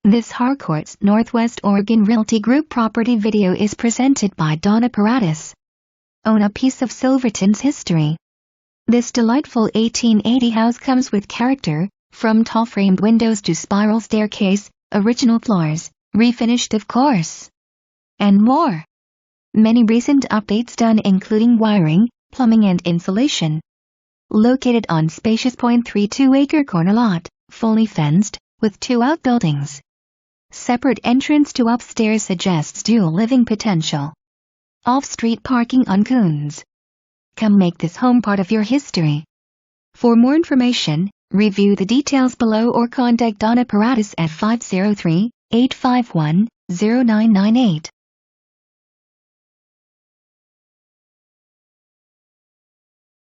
This Harcourts Northwest Oregon Realty Group property video is presented by Donna Paradis. Own a piece of Silverton's history. This delightful 1880 house comes with character, from tall framed windows to spiral staircase, original floors, refinished of course, and more. Many recent updates done including wiring, plumbing and insulation. Located on spacious 0.32 acre corner lot, fully fenced, with 2 outbuildings. Separate entrance to upstairs suggests dual living potential. Off-street parking on Koons. Come make this home part of your history. For more information, review the details below or contact Donna Paradis at 503-851-0998.